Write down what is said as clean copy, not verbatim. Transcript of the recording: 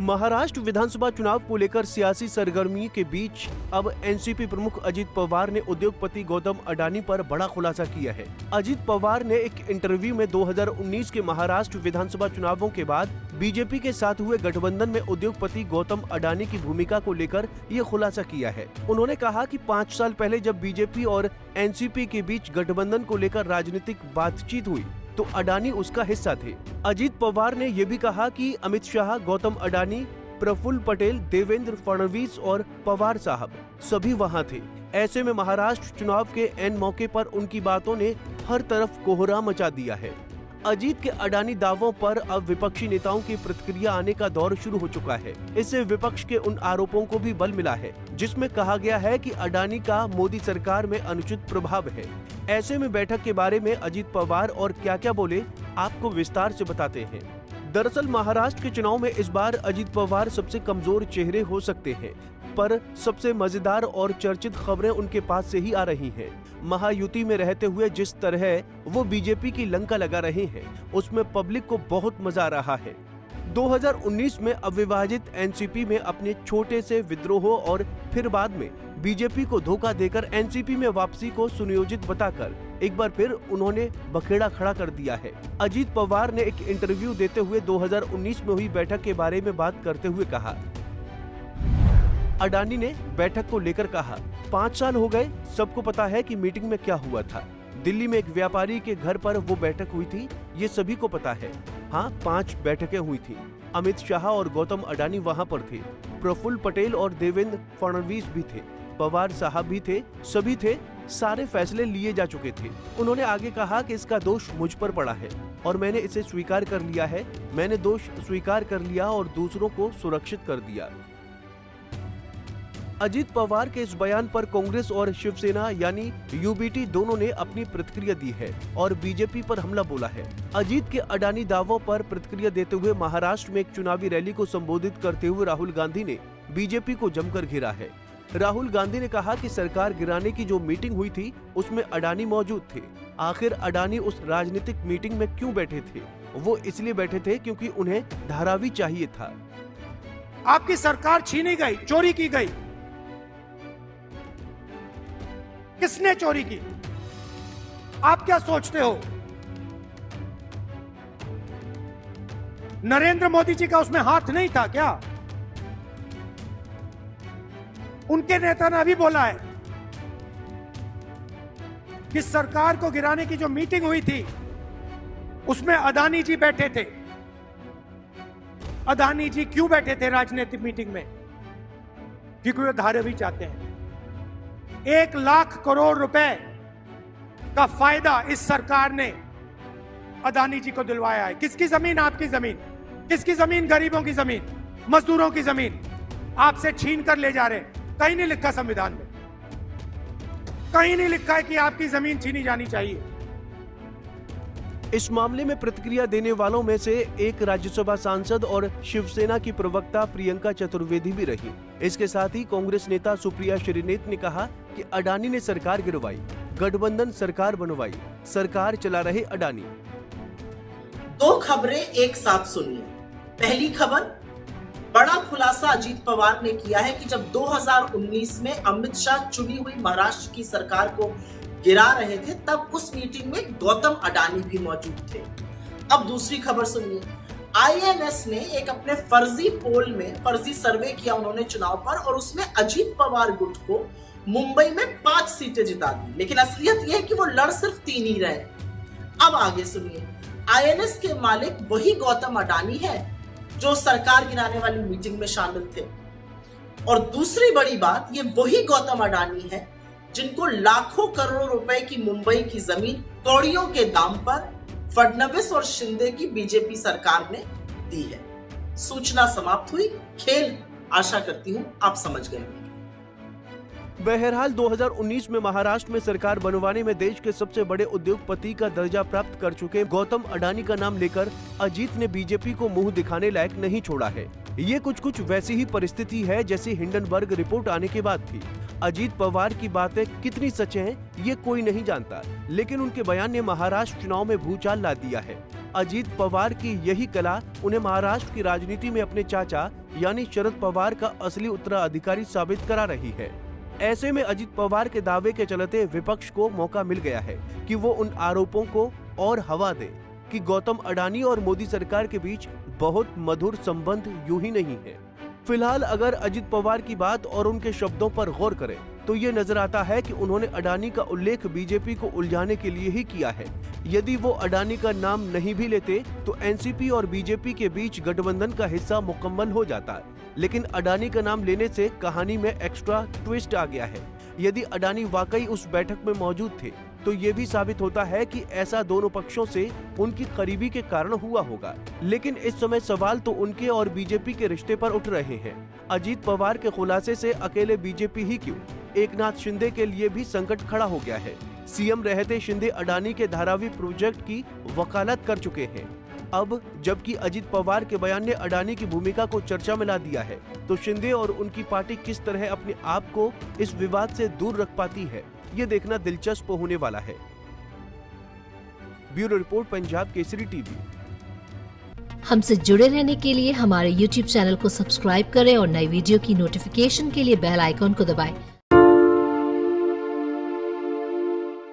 महाराष्ट्र विधानसभा चुनाव को लेकर सियासी सरगर्मी के बीच अब एनसीपी प्रमुख अजित पवार ने उद्योगपति गौतम अडानी पर बड़ा खुलासा किया है। अजित पवार ने एक इंटरव्यू में 2019 के महाराष्ट्र विधानसभा चुनावों के बाद बीजेपी के साथ हुए गठबंधन में उद्योगपति गौतम अडानी की भूमिका को लेकर ये खुलासा किया है। उन्होंने कहा कि 5 साल पहले जब बीजेपी और एनसीपी के बीच गठबंधन को लेकर राजनीतिक बातचीत हुई तो अडानी उसका हिस्सा थे। अजित पवार ने यह भी कहा कि अमित शाह, गौतम अडानी, प्रफुल्ल पटेल, देवेंद्र फडणवीस और पवार साहब सभी वहां थे। ऐसे में महाराष्ट्र चुनाव के एन मौके पर उनकी बातों ने हर तरफ कोहराम मचा दिया है। अजीत के अडानी दावों पर अब विपक्षी नेताओं की प्रतिक्रिया आने का दौर शुरू हो चुका है। इससे विपक्ष के उन आरोपों को भी बल मिला है जिसमें कहा गया है कि अडानी का मोदी सरकार में अनुचित प्रभाव है। ऐसे में बैठक के बारे में अजित पवार और क्या बोले, आपको विस्तार से बताते हैं। दरअसल महाराष्ट्र के चुनाव में इस बार अजित पवार सबसे कमजोर चेहरे हो सकते हैं, पर सबसे मजेदार और चर्चित खबरें उनके पास से ही आ रही हैं। महायुति में रहते हुए जिस तरह वो बीजेपी की लंका लगा रहे हैं, उसमें पब्लिक को बहुत मजा आ रहा है। 2019 में अविभाजित एनसीपी में अपने छोटे से विद्रोह और फिर बाद में बीजेपी को धोखा देकर एनसीपी में वापसी को सुनियोजित बताकर एक बार फिर उन्होंने बखेड़ा खड़ा कर दिया है। अजित पवार ने एक इंटरव्यू देते हुए 2019 में हुई बैठक के बारे में बात करते हुए कहा। अडानी ने बैठक को लेकर कहा, 5 साल हो गए, सबको पता है कि मीटिंग में क्या हुआ था। दिल्ली में एक व्यापारी के घर पर वो बैठक हुई थी, ये सभी को पता है। हाँ, 5 बैठकें हुई थी। अमित शाह और गौतम अडानी वहाँ पर थे। प्रफुल्ल पटेल और देवेंद्र फडणवीस भी थे, पवार साहब भी थे, सभी थे। सारे फैसले लिए जा चुके थे। उन्होंने आगे कहा कि इसका दोष मुझ पर पड़ा है और मैंने इसे स्वीकार कर लिया है। मैंने दोष स्वीकार कर लिया और दूसरों को सुरक्षित कर दिया। अजित पवार के इस बयान पर कांग्रेस और शिवसेना यानी यूबीटी दोनों ने अपनी प्रतिक्रिया दी है और बीजेपी पर हमला बोला है। अजित के अडानी दावों पर प्रतिक्रिया देते हुए महाराष्ट्र में एक चुनावी रैली को संबोधित करते हुए राहुल गांधी ने बीजेपी को जमकर घेरा है। राहुल गांधी ने कहा कि सरकार गिराने की जो मीटिंग हुई थी उसमें अडानी मौजूद थे। आखिर अडानी उस राजनीतिक मीटिंग में क्यों बैठे थे? वो इसलिए बैठे थे क्योंकि उन्हें धारावी चाहिए था। आपकी सरकार छीनी गई, चोरी की गई। किसने चोरी की? आप क्या सोचते हो? नरेंद्र मोदी जी का उसमें हाथ नहीं था क्या? उनके नेता ने अभी बोला है कि सरकार को गिराने की जो मीटिंग हुई थी उसमें अडानी जी बैठे थे। अडानी जी क्यों बैठे थे राजनीतिक मीटिंग में? क्योंकि वे धारावी चाहते हैं। 1 लाख करोड़ रुपए का फायदा इस सरकार ने अडानी जी को दिलवाया है। किसकी जमीन? आपकी जमीन। किसकी जमीन? गरीबों की जमीन, मजदूरों की जमीन आपसे छीन कर ले जा रहे हैं। कहीं नहीं लिखा संविधान में, कहीं नहीं लिखा है कि आपकी जमीन छीनी जानी चाहिए। इस मामले में प्रतिक्रिया देने वालों में से एक राज्यसभा सांसद और शिवसेना की प्रवक्ता प्रियंका चतुर्वेदी भी रही। इसके साथ ही कांग्रेस नेता सुप्रिया श्रीनेत ने कहा कि अडानी ने सरकार गिरवाई, गठबंधन सरकार बनवाई, सरकार चला रहे अडानी। 2 खबरें एक साथ सुनिए। पहली खबर, बड़ा खुलासा अजित पवार ने किया है कि जब 2019 में अमित शाह चुनी हुई महाराष्ट्र की सरकार को गिरा रहे थे तब उस मीटिंग में गौतम अडानी भी मौजूद थे। अब दूसरी खबर सुनिए। आईएनएस ने एक अपने फर्जी पोल में फर्जी सर्वे किया उन्होंने चुनाव पर, और उसमें अजित पवार गुट को मुंबई में 5 सीटें जिता दी, लेकिन असलियत यह है कि वो लड़ सिर्फ 3 ही रहे। अब आगे सुनिए। आईएनएस के मालिक वही गौतम अडानी है जो सरकार गिराने वाली मीटिंग में शामिल थे, और दूसरी बड़ी बात, ये वही गौतम अडानी है जिनको लाखों करोड़ रुपए की मुंबई की जमीन कौड़ियों के दाम पर फडणवीस और शिंदे की बीजेपी सरकार ने दी है। सूचना समाप्त हुई। खेल आशा करती हूं आप समझ गए। बहरहाल 2019 में महाराष्ट्र में सरकार बनवाने में देश के सबसे बड़े उद्योगपति का दर्जा प्राप्त कर चुके गौतम अडानी का नाम लेकर अजीत ने बीजेपी को मुंह दिखाने लायक नहीं छोड़ा है। ये कुछ वैसी ही परिस्थिति है जैसी हिंडनबर्ग रिपोर्ट आने के बाद थी। अजित पवार की बातें कितनी सच हैं ये कोई नहीं जानता, लेकिन उनके बयान ने महाराष्ट्र चुनाव में भूचाल ला दिया है। अजीत पवार की यही कला उन्हें महाराष्ट्र की राजनीति में अपने चाचा यानी शरद पवार का असली उत्तराधिकारी साबित करा रही है। ऐसे में अजीत पवार के दावे के चलते विपक्ष को मौका मिल गया है कि वो उन आरोपों को और हवा दे कि गौतम अडानी और मोदी सरकार के बीच बहुत मधुर संबंध यूं ही नहीं है। फिलहाल अगर अजीत पवार की बात और उनके शब्दों पर गौर करें तो ये नजर आता है कि उन्होंने अडानी का उल्लेख बीजेपी को उलझाने के लिए ही किया है। यदि वो अडानी का नाम नहीं भी लेते तो एनसीपी और बीजेपी के बीच गठबंधन का हिस्सा मुकम्मल हो जाता, लेकिन अडानी का नाम लेने से कहानी में एक्स्ट्रा ट्विस्ट आ गया है। यदि अडानी वाकई उस बैठक में मौजूद थे तो ये भी साबित होता है कि ऐसा दोनों पक्षों से उनकी करीबी के कारण हुआ होगा। लेकिन इस समय सवाल तो उनके और बीजेपी के रिश्ते पर उठ रहे हैं। अजीत पवार के खुलासे से अकेले बीजेपी ही क्यों, एकनाथ शिंदे के लिए भी संकट खड़ा हो गया है। सीएम रहते शिंदे अडानी के धारावी प्रोजेक्ट की वकालत कर चुके हैं। अब जबकि अजीत पवार के बयान ने अडानी की भूमिका को चर्चा में ला दिया है, तो शिंदे और उनकी पार्टी किस तरह अपने आप को इस विवाद से दूर रख पाती है, ये देखना दिलचस्प होने वाला है। Bureau report, Punjab Kesari TV. हमसे जुड़े रहने के लिए हमारे YouTube चैनल को सब्सक्राइब करें और नई वीडियो की नोटिफिकेशन के लिए बेल आइकॉन को दबाएं।